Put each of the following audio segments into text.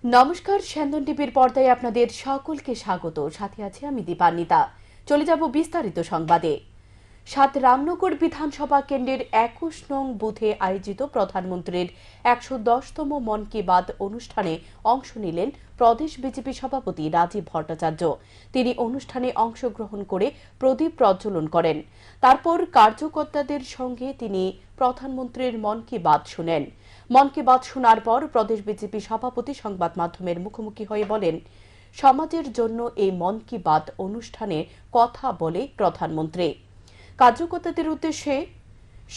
নমস্কার, স্যান্দন টিভির পর্দায় আপনাদের সকলকে স্বাগত। সাথে আছে আমি দীপান্বিতা। চলে যাব বিস্তারিত সংবাদে। সাত রামনগর বিধানসভা কেন্দ্রের ২১ নং বুথে আয়োজিত প্রধানমন্ত্রীর ১১০তম মন কি বাত অনুষ্ঠানে অংশ নিলেন প্রদেশ বিজেপি সভাপতি রাজীব ভট্টাচার্য। তিনি অনুষ্ঠানে অংশগ্রহণ করে প্রদীপ প্রজ্বলন করেন। তারপর কার্যকর্তাদের সঙ্গে তিনি প্রধানমন্ত্রীর মন কি বাত শুনেন। মন কি বাত শোনার পর প্রদেশ বিজেপি সভাপতি সংবাদ মাধ্যমের মুখোমুখি হয়ে বলেন, সমাজের জন্য এই মন কি বাত অনুষ্ঠানে কথা বলে প্রধানমন্ত্রী। কার্যকর্তাদের উদ্দেশ্যে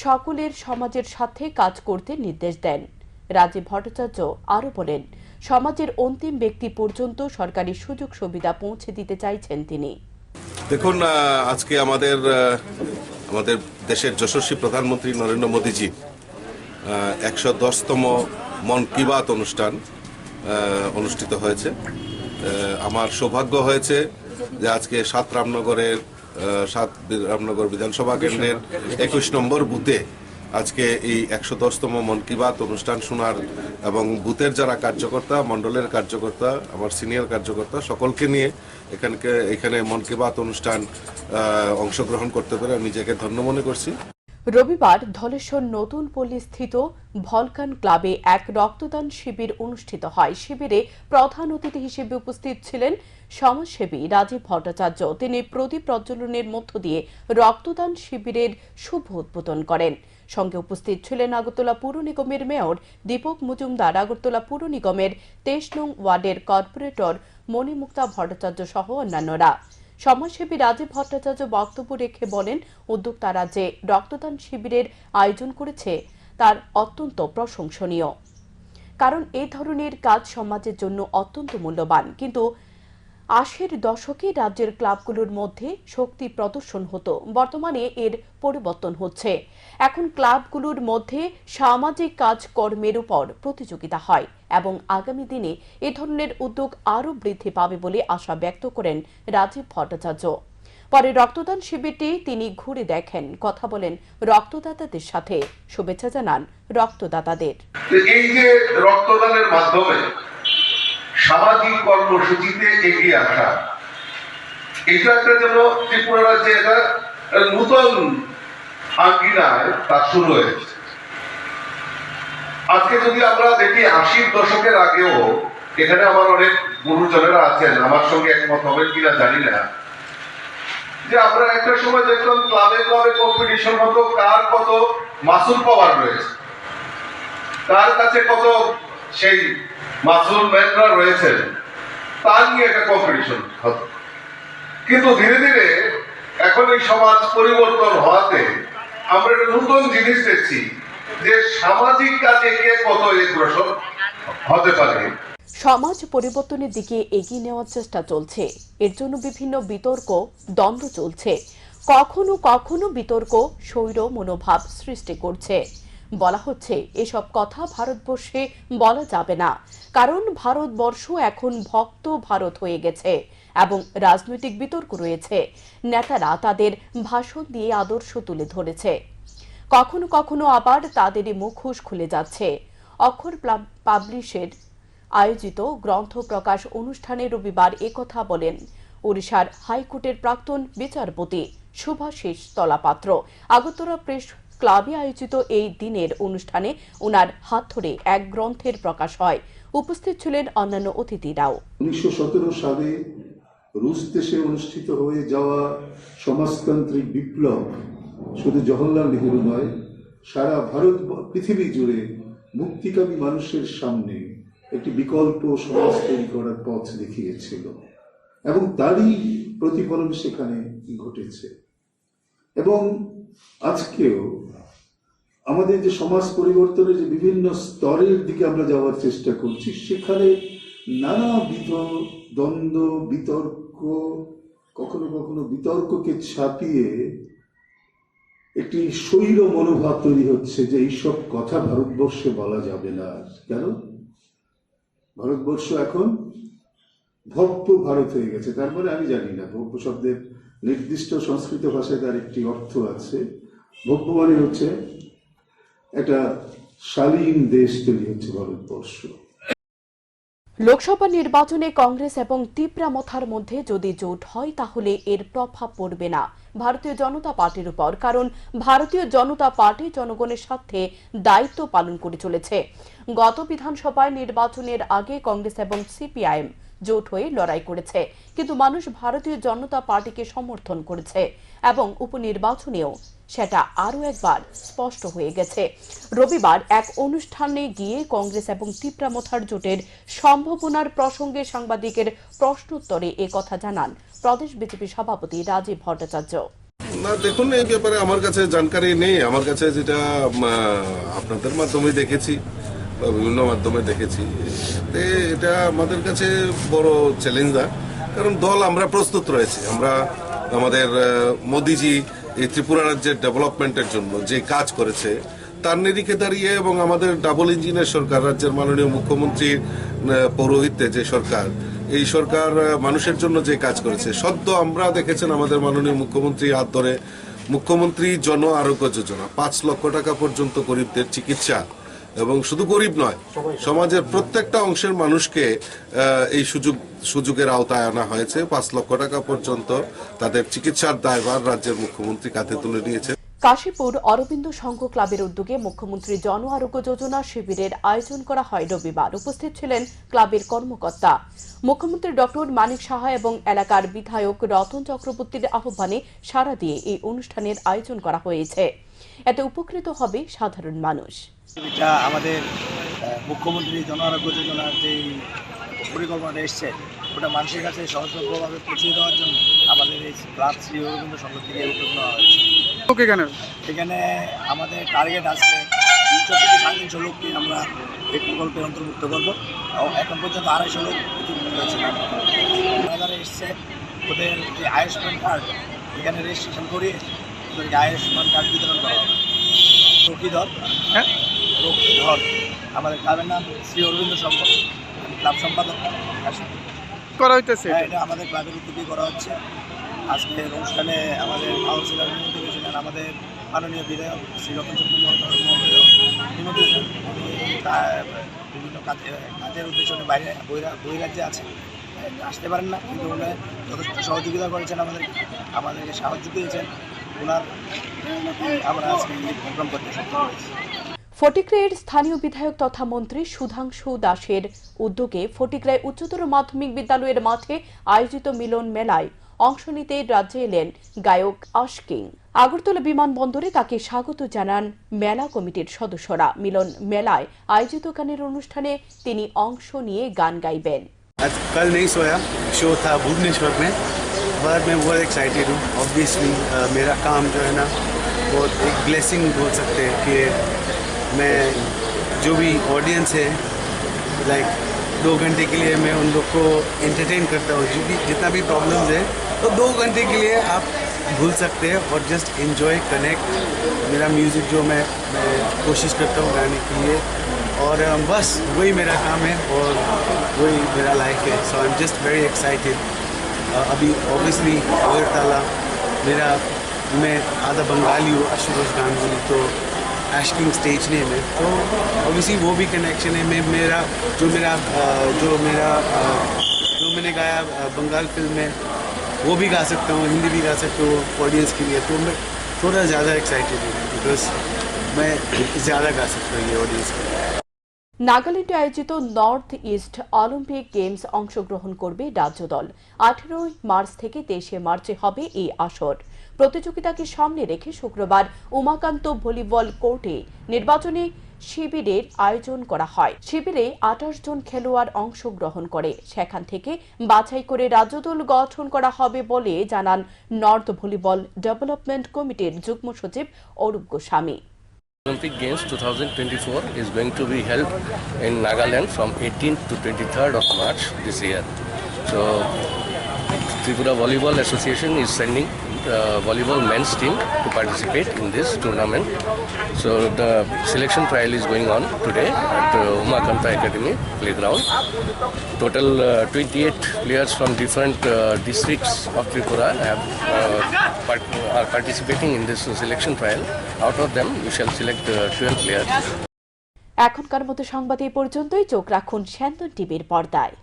সকলের সমাজের সাথে কাজ করতে নির্দেশ দেন। রাজীব ভট্টাচার্য আরও বলেন, সমাজের অন্তিম ব্যক্তি পর্যন্ত সরকারি সুযোগ সুবিধা পৌঁছে দিতে চাইছেন তিনি। দেখুন, আজকে আমাদের দেশের যশস্বী প্রধানমন্ত্রী নরেন্দ্র মোদীজি ১১০তম মন কি বাত অনুষ্ঠান অনুষ্ঠিত হয়েছে। আমার সৌভাগ্য হয়েছে যে আজকে সাত রামনগর বিধানসভা কেন্দ্রের ২১ নম্বর বুথে আজকে এই ১১০তম মন কি বাত অনুষ্ঠান শোনার এবং বুথের যারা কার্যকর্তা, মণ্ডলের কার্যকর্তা, আমার সিনিয়র কার্যকর্তা সকলকে নিয়ে এখানে মন কি বাত অনুষ্ঠান অংশগ্রহণ করতে পেরে আমি নিজেকে ধন্য মনে করছি। রবিবার ধলেশ্বর নতুন পল্লী স্থিত ভলকান ক্লাবে এক রক্তদান শিবির অনুষ্ঠিত হয়। শিবিরে প্রধান অতিথি হিসেবে উপস্থিত ছিলেন সমাজসেবী রাজীব ভট্টাচার্য। তিনি প্রদীপ প্রজ্বলনের মধ্য দিয়ে রক্তদান শিবিরের শুভ উদ্বোধন করেন। সঙ্গে উপস্থিত ছিলেন আগরতলা পুর নিগমের মেয়র দীপক মজুমদার, আগরতলা পুর নিগমের ২৩ নং ওয়ার্ডের কর্পোরেটর মণিমুক্তা ভট্টাচার্য সহ অন্যান্যরা। সমাজসেবী রাজীব ভট্টাচার্য বক্তব্য রেখে বলেন, উদ্যোক্তারা যে রক্তদান শিবিরের আয়োজন করেছে তার অত্যন্ত প্রশংসনীয়। কারণ এই ধরনের কাজ সমাজের জন্য অত্যন্ত মূল্যবান। কিন্তু ৮০-এর দশকে রাজ্যের ক্লাবগুলোর মধ্যে শক্তি প্রদর্শন হতো, বর্তমানে এর পরিবর্তন হচ্ছে। এখন ক্লাবগুলোর মধ্যে সামাজিক কাজকর্মের উপর প্রতিযোগিতা হয় এবং আগামী দিনে এ ধরনের উদ্যোগ আরও বৃদ্ধি পাবে বলে আশা ব্যক্ত করেন রাজীব ভট্টাচার্য। পরে রক্তদান শিবিরটি তিনি ঘুরে দেখেন, কথা বলেন রক্তদাতাদের সাথে, শুভেচ্ছা জানান রক্তদাতাদের। এই যে রক্তদানের মাধ্যমে সামাজিক কর্মসূচিতে এগিয়ে আসা, এটা একটা যেন ত্রিপুরা রাজ্যে এটা নূতন আঙ্গিনায় তা শুরু হয়েছে। আজকে যদি আমরা দেখি ৮০-র দশকের আগেও এখানে আমার অনেক গুরুজনেরা আছেন, আমার সঙ্গে একমত হবেন কিনা জানি না, যে আমরা একটা সময় দেখলাম ক্লাবে ক্লাবে কম্পিটিশন হতো, কার কত মাসুল পাওয়ার রয়েছে, কার কাছে কত সেই মাসুল ম্যানরা রয়েছেন, তা নিয়ে একটা কম্পিটিশন হতো। কিন্তু ধীরে ধীরে এখন এই সমাজ পরিবর্তন হওয়াতে আমরা একটা নতুন জিনিস দেখছি যে সামাজিক কাজে কে কত অগ্রসর হতে পারে। সমাজ পরিবর্তনের দিকে এগিয়ে নেওয়ার চেষ্টা চলছে। এর জন্য বিভিন্ন বিতর্ক, দ্বন্দ্ব চলছে। কখনো কখনো বিতর্ক স্বৈর মনোভাব সৃষ্টি করছে। বলা হচ্ছে এসব কথা ভারতবর্ষে বলা যাবে না, কারণ ভারতবর্ষ এখন ভক্ত ভারত হয়ে গেছে এবং রাজনৈতিক বিতর্ক রয়েছে। নেতারা তাদের ভাষণ দিয়ে আদর্শ তুলে ধরেছে, কখনো কখনো আবার তাদেরই মুখোশ খুলে যাচ্ছে। অক্ষর পাবলিশের আয়োজিত গ্রন্থ প্রকাশ অনুষ্ঠানে রবিবার একথা বলেন ওড়িশার হাইকোর্টের প্রাক্তন বিচারপতি শুভাশিস তলাপাত্র। আগরতলা প্রেস ক্লাবে আয়োজিত এই দিনের অনুষ্ঠানে ওনার হাত ধরে এক গ্রন্থের প্রকাশ হয়। উপস্থিত ছিলেন অন্যান্য অতিথিরাও। ১৯১৭ সালে রুশ দেশে অনুষ্ঠিত হয়ে যাওয়া সমাজতান্ত্রিক বিপ্লব শুধু জওহরলাল নেহরু নয়, সারা ভারত পৃথিবী জুড়ে মুক্তিকামী মানুষের সামনে একটি বিকল্প সমাজ তৈরি করার পথ দেখিয়েছিল এবং তারই প্রতিফলন সেখানে ঘটেছে। এবং আজকেও আমাদের যে সমাজ পরিবর্তনের যে বিভিন্ন স্তরের দিকে আমরা যাওয়ার চেষ্টা করছি, সেখানে নানাবিধ দ্বন্দ্ব, বিতর্ক, কখনো কখনো বিতর্ককে ছাপিয়ে একটি স্বৈর মনোভাব তৈরি হচ্ছে যে এইসব কথা ভারতবর্ষে বলা যাবে না। কেন? ভারতবর্ষ এখন ভব্য ভারত হয়ে গেছে। তার মানে আমি জানি না, ভব্য শব্দের নির্দিষ্ট সংস্কৃত ভাষায় তার একটি অর্থ আছে। ভব্য মানে হচ্ছে একটা শালীন দেশ তৈরি হচ্ছে ভারতবর্ষ। লোকসভা নির্বাচনে কংগ্রেস এবং তীব্রামথার মধ্যে যদি জোট হয় তাহলে এর প্রভাব পড়বে না ভারতীয় জনতা পার্টির উপর, কারণ ভারতীয় জনতা পার্টি জনগণের স্বার্থে দায়িত্ব পালন করে চলেছে। গত বিধানসভায় নির্বাচনের আগে কংগ্রেস এবং সিপিআইএম জোট হয়ে লড়াই করেছে, কিন্তু মানুষ ভারতীয় জনতা পার্টিকে সমর্থন করেছে এবং উপনির্বাচনেও সেটা আরও একবার স্পষ্ট হয়ে গেছে। রবিবার এক অনুষ্ঠানে গিয়ে কংগ্রেস এবং তীব্রামথার জোটের সম্ভাবনার প্রসঙ্গে সাংবাদিকের প্রশ্নোত্তরে কথা জানান প্রদেশ বিজেপি সভাপতি রাজীব ভট্টাচার্য। না দেখুন, এই ব্যাপারে আমার কাছে জানকারি নেই। আমার কাছে যেটা আপনাদের মাধ্যমে দেখেছি বা বিভিন্ন মাধ্যমে দেখেছি, এটা আমাদের কাছে বড় চ্যালেঞ্জ না, কারণ দল আমরা প্রস্তুত রয়েছে। আমরা আমাদের মোদিজি এই ত্রিপুরা রাজ্যের ডেভেলপমেন্টের জন্য যে কাজ করেছে তার নিরিখে দাঁড়িয়ে, এবং আমাদের ডাবল ইঞ্জিনের সরকার, রাজ্যের মাননীয় মুখ্যমন্ত্রীর পৌরোহিত্যে যে সরকার, এই সরকার মানুষের জন্য যে কাজ করেছে, সদ্য আমরা দেখেছেন আমাদের মাননীয় মুখ্যমন্ত্রী হাত ধরে মুখ্যমন্ত্রী জন আরোগ্য যোজনা 5 লক্ষ টাকা পর্যন্ত গরিবদের চিকিৎসা, এবং শুধু গরিব নয়, সমাজের প্রত্যেকটা অংশের মানুষকে এই সুযোগের আওতায় আনা হয়েছে। 5 লক্ষ টাকা পর্যন্ত তাদের চিকিৎসার দায়ভার রাজ্যের মুখ্যমন্ত্রী কাঁধে তুলে নিয়েছে। কাশীপুর অরবিন্দ সংঘ ক্লাবের উদ্যোগে মুখ্যমন্ত্রী জন আরোগ্য যোজনা শিবিরের আয়োজন করা হয় রবিবার। উপস্থিত ছিলেন ক্লাবের কর্মকর্তা। মুখ্যমন্ত্রী ডক্টর মানিক সাহা এবং এলাকার বিধায়ক রতন চক্রবর্তীর আহ্বানে সাড়া দিয়ে এই অনুষ্ঠানের আয়োজন করা হয়েছে। এতে উপকৃত হবে সাধারণ মানুষ। এটা আমাদের মুখ্যমন্ত্রী জন আরোগ্য যোজনার যে পরিকল্পনাটা এসছে, ওটা মানুষের কাছে সহজলভ্যভাবে পৌঁছে দেওয়ার জন্য আমাদের এই ক্লাব শ্রী অরবিন্দ সংঘ থেকে উদ্যোগ নেওয়া হয়েছে। এখানে আমাদের টার্গেট আছে 300 থেকে 350 লোককে আমরা এই প্রকল্পে অন্তর্ভুক্ত করবো। এখন পর্যন্ত 250 লোক অন্তর্ভুক্ত হয়েছে। যারা এসছে ওদের যে আয়ুষ্মান কার্ড এখানে রেজিস্ট্রেশন করিয়ে ওদেরকে আয়ুষ্মান কার্ড বিতরণ করা হবে। রকিধর আমাদের ক্লাবের নাম শ্রী অরবিন্দ সংঘ, আমি ক্লাব সম্পাদক করা হইতেছে। এটা আমাদের ক্লাবের উদ্যোগে করা হচ্ছে। আজকের অনুষ্ঠানে আমাদের কাউন্সিলর নিমন্ত্রিত ছিলেন, আমাদের মাননীয় বিধায়ক শ্রী রতন চক্রবর্তী মহোদয় নিমন্ত্রিত ছিলেন। বিভিন্ন কাজের উদ্দেশ্যে বাইরে বহিরাজ্যে আছে, আসতে পারেন না, কিন্তু উনি যথেষ্ট সহযোগিতা করেছেন, আমাদেরকে সাহায্য দিয়েছেন। ওনার আমরা আজকে এই প্রোগ্রাম করতে সক্ষম হয়েছি। ফটিকরাইয়ের স্থানীয় বিধায়ক তথা মন্ত্রী সুধাংশু দাসের উদ্যোগে ফটিকরাই উচ্চতর মাধ্যমিক বিদ্যালয়ের মাঠে আয়োজিত মিলন মেলায় অংশ নিতে রাজ্যে এলেন গায়ক আশকিং। আগরতলা বিমানবন্দরে তাকে স্বাগত জানান মেলা কমিটির সদস্যরা। মিলন মেলায় আয়োজিত গানের অনুষ্ঠানে তিনি অংশ নিয়ে গান গাইবেন। कल नहीं सोया, शो था भुवनेश्वर में, पर मैं बहुत एक्साइटेड हूँ। ऑब्वियसली मेरा काम जो है ना, बहुत एक ब्लेसिंग बोल सकते हैं कि मैं जो भी ऑडियंस है, लाइक 2 घंटे के लिए मैं उन लोग को एंटरटेन करता हूँ। जो भी जितना भी प्रॉब्लम्स है, तो 2 घंटे के लिए आप भूल सकते हैं और जस्ट एंजॉय, कनेक्ट। मेरा म्यूज़िक जो मैं कोशिश करता हूँ गाने के लिए, और बस वही मेरा काम है और वही मेरा लाइफ है। So I am just very excited. अभी ऑब्वियसली अगरतला मैं आधा बंगाली हूँ, आशुतोष गांगुली, तो आशकिंग स्टेज नेम है, तो ऑब्वियसली वो भी कनेक्शन है। जो मैंने गाया बंगाल फिल्म में, वो भी गा सकता हूँ, हिंदी भी गा सकता हूँ ऑडियंस के लिए। तो मैं थोड़ा ज़्यादा एक्साइटेड हूँ बिकॉज मैं ज़्यादा गा सकता हूँ ये ऑडियंस के लिए। নাগাল্যান্ডে আয়োজিত নর্থ ইস্ট অলিম্পিক গেমস অংশগ্রহণ করবে রাজ্য দল। 18 মার্চ থেকে 23 মার্চে হবে এই আসর। প্রতিযোগিতাকে সামনে রেখে শুক্রবার উমাকান্ত ভলিবল কোর্টে নির্বাচনী শিবিরের আয়োজন করা হয়। শিবিরে 28 জন খেলোয়াড় অংশগ্রহণ করে। সেখান থেকে বাছাই করে রাজ্য দল গঠন করা হবে বলে জানান নর্থ ভলিবল ডেভেলপমেন্ট কমিটির যুগ্ম সচিব Arup Goswami. Olympic Games 2024 is going to be held in Nagaland from 18th to 23rd of March this year. So Tripura Volleyball Association is sending volleyball men's team to participate in this tournament. So the selection trial is going on today at Umakanta Academy playground. Total 28 players from different districts of Tripura are participating in this selection trial. Out of them, we shall select 12 players. এখনকার মতো সংবাদ এই পর্যন্তই। চোখ রাখুন স্যান্দন টিভির পর্দায়।